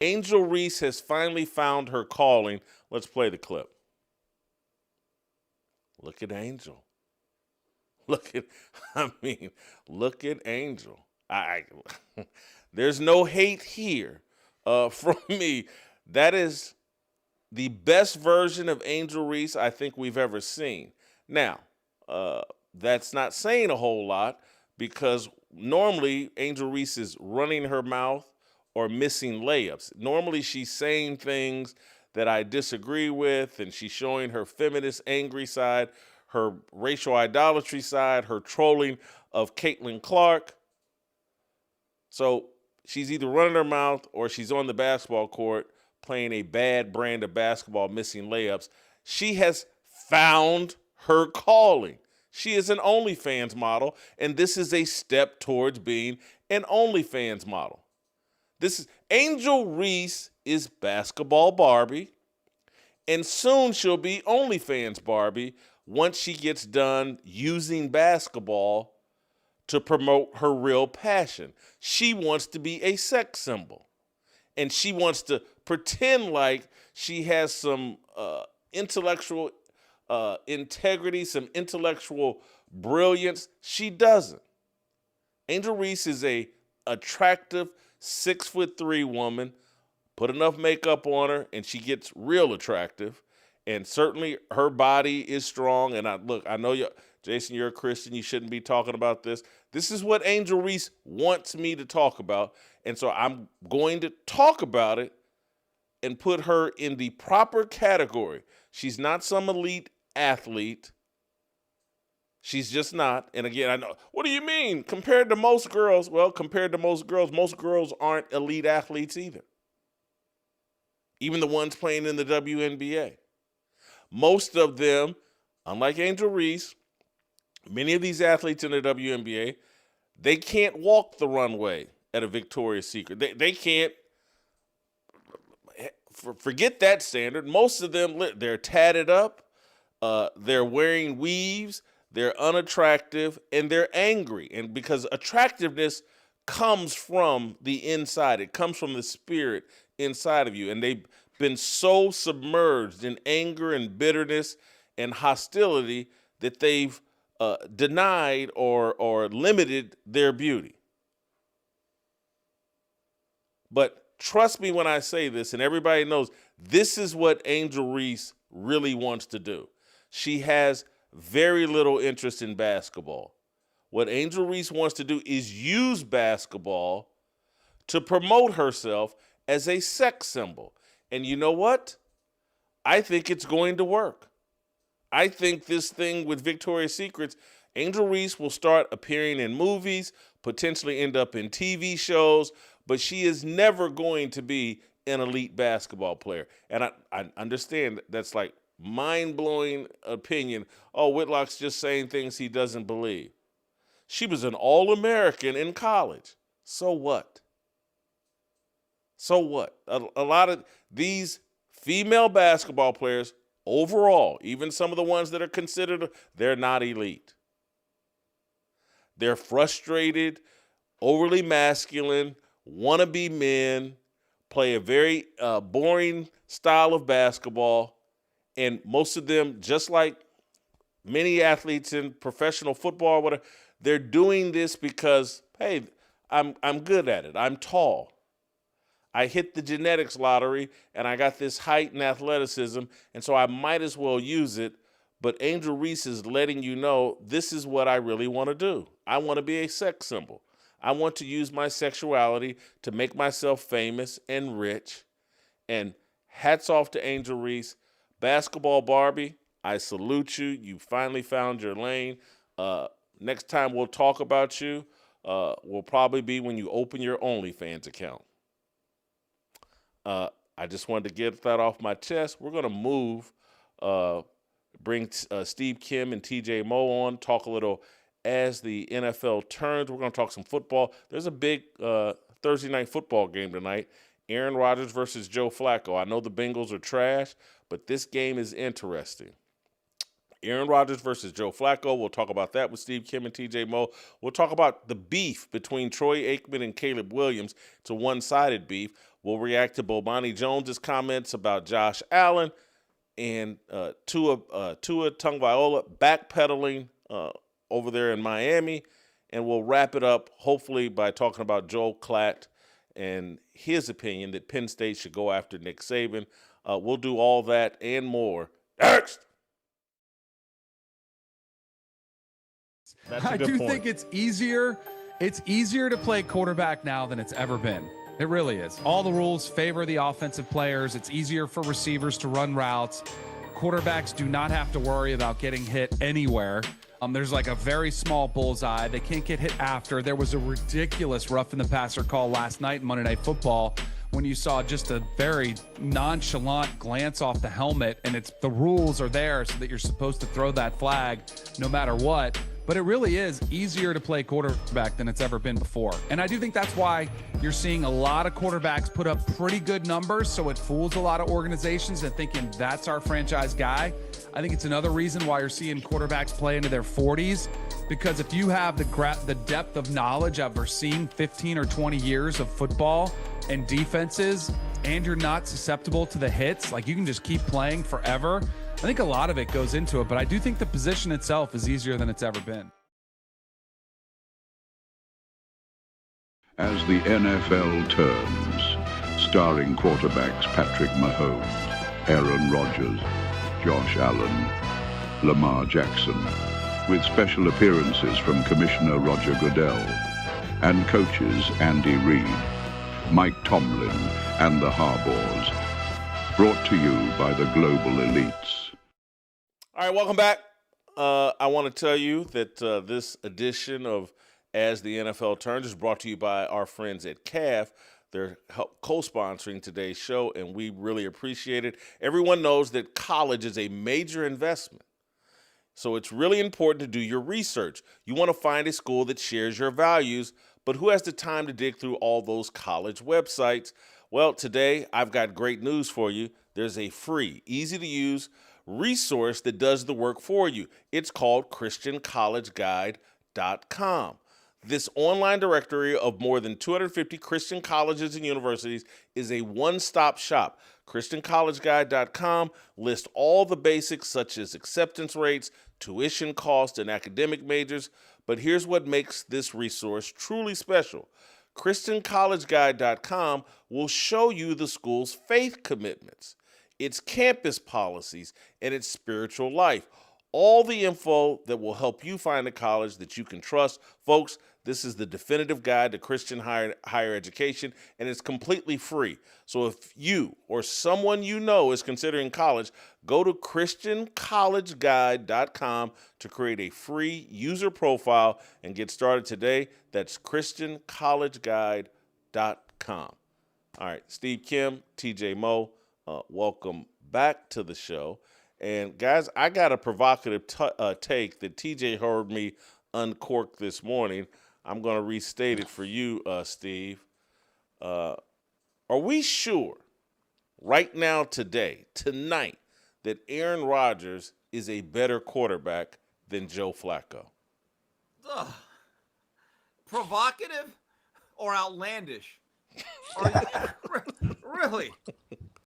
Angel Reese has finally found her calling. Let's play the clip. Look at Angel. Look at, I mean, look at Angel. There's no hate here from me. That is the best version of Angel Reese I think we've ever seen. Now, that's not saying a whole lot because normally Angel Reese is running her mouth or missing layups. Normally she's saying things that I disagree with, and she's showing her feminist, angry side, her racial idolatry side, her trolling of Caitlin Clark. So she's either running her mouth or she's on the basketball court playing a bad brand of basketball, missing layups. She has found her calling. She is an OnlyFans model, and this is a step towards being an OnlyFans model. This is Angel Reese is basketball Barbie, and soon she'll be OnlyFans Barbie once she gets done using basketball to promote her real passion. She wants to be a sex symbol, and she wants to pretend like she has some intellectual integrity, some intellectual brilliance. She doesn't. Angel Reese is a attractive 6'3" woman. Put enough makeup on her, and she gets real attractive. And certainly her body is strong. And I know you, Jason, you're a Christian. You shouldn't be talking about this. This is what Angel Reese wants me to talk about. And so I'm going to talk about it and put her in the proper category. She's not some elite athlete. She's just not. And again, I know, what do you mean? Compared to most girls? Well, compared to most girls aren't elite athletes either. Even the ones playing in the WNBA. Most of them, unlike Angel Reese, many of these athletes in the WNBA, they can't walk the runway at a Victoria's Secret. They can't, forget that standard. Most of them, they're tatted up, they're wearing weaves, they're unattractive, and they're angry. And because attractiveness comes from the inside, it comes from the spirit inside of you. And they've been so submerged in anger and bitterness and hostility that they've denied or limited their beauty. But trust me when I say this, and everybody knows, this is what Angel Reese really wants to do. She has very little interest in basketball. What Angel Reese wants to do is use basketball to promote herself as a sex symbol. And you know what? I think it's going to work. I think this thing with Victoria's Secrets, Angel Reese will start appearing in movies, potentially end up in TV shows, but she is never going to be an elite basketball player. And I understand that's like mind-blowing opinion. Oh, Whitlock's just saying things he doesn't believe. She was an All-American in college. So what? So what? A lot of these female basketball players overall, even some of the ones that are considered, they're not elite. They're frustrated, overly masculine, wannabe men, play a very boring style of basketball, and most of them, just like many athletes in professional football or whatever, they're doing this because, hey, I'm good at it. I'm tall. I hit the genetics lottery, and I got this height and athleticism, and so I might as well use it. But Angel Reese is letting you know this is what I really want to do. I want to be a sex symbol. I want to use my sexuality to make myself famous and rich. And hats off to Angel Reese. Basketball Barbie, I salute you. You finally found your lane. Next time we'll talk about you will probably be when you open your OnlyFans account. I just wanted to get that off my chest. We're going to move, bring Steve Kim and TJ Moe on, talk a little as the NFL turns. We're going to talk some football. There's a big Thursday night football game tonight. Aaron Rodgers versus Joe Flacco. I know the Bengals are trash, but this game is interesting. Aaron Rodgers versus Joe Flacco. We'll talk about that with Steve Kim and TJ Moe. We'll talk about the beef between Troy Aikman and Caleb Williams. It's a one-sided beef. We'll react to Bomani Jones's comments about Josh Allen and Tua Tagovailoa backpedaling over there in Miami. And we'll wrap it up, hopefully, by talking about Joel Klatt and his opinion that Penn State should go after Nick Saban. We'll do all that and more next. I do think it's easier. It's easier to play quarterback now than it's ever been. It really is. All the rules favor the offensive players. It's easier for receivers to run routes. Quarterbacks do not have to worry about getting hit anywhere. There's like a very small bullseye. They can't get hit after. There was a ridiculous roughing the passer call last night in Monday Night Football when you saw just a very nonchalant glance off the helmet, and it's the rules are there so that you're supposed to throw that flag no matter what. But it really is easier to play quarterback than it's ever been before. And I do think that's why you're seeing a lot of quarterbacks put up pretty good numbers, so it fools a lot of organizations into thinking that's our franchise guy. I think it's another reason why you're seeing quarterbacks play into their 40s, because if you have the depth of knowledge of or seeing 15 or 20 years of football and defenses, and you're not susceptible to the hits, like you can just keep playing forever. I think a lot of it goes into it, but I do think the position itself is easier than it's ever been. As the NFL turns, starring quarterbacks Patrick Mahomes, Aaron Rodgers, Josh Allen, Lamar Jackson, with special appearances from Commissioner Roger Goodell and coaches Andy Reid, Mike Tomlin, and the Harbaughs. Brought to you by the global elites. All right, welcome back. I want to tell you that this edition of As the NFL Turns is brought to you by our friends at CAF. They're co-sponsoring today's show, and we really appreciate it. Everyone knows that college is a major investment, so it's really important to do your research. You want to find a school that shares your values, but who has the time to dig through all those college websites? Well, today I've got great news for you. There's a free, easy-to-use resource that does the work for you. It's called ChristianCollegeGuide.com. This online directory of more than 250 Christian colleges and universities is a one-stop shop. ChristianCollegeGuide.com lists all the basics such as acceptance rates, tuition costs, and academic majors. But here's what makes this resource truly special. ChristianCollegeGuide.com will show you the school's faith commitments, its campus policies, and its spiritual life. All the info that will help you find a college that you can trust. Folks, this is the definitive guide to Christian higher education, and it's completely free. So if you or someone you know is considering college, go to ChristianCollegeGuide.com to create a free user profile and get started today. That's ChristianCollegeGuide.com. All right, Steve Kim, TJ Moe, welcome back to the show. And guys, I got a provocative take that TJ heard me uncork this morning. I'm going to restate it for you, Steve. Are we sure right now, tonight, that Aaron Rodgers is a better quarterback than Joe Flacco? Provocative or outlandish? Really?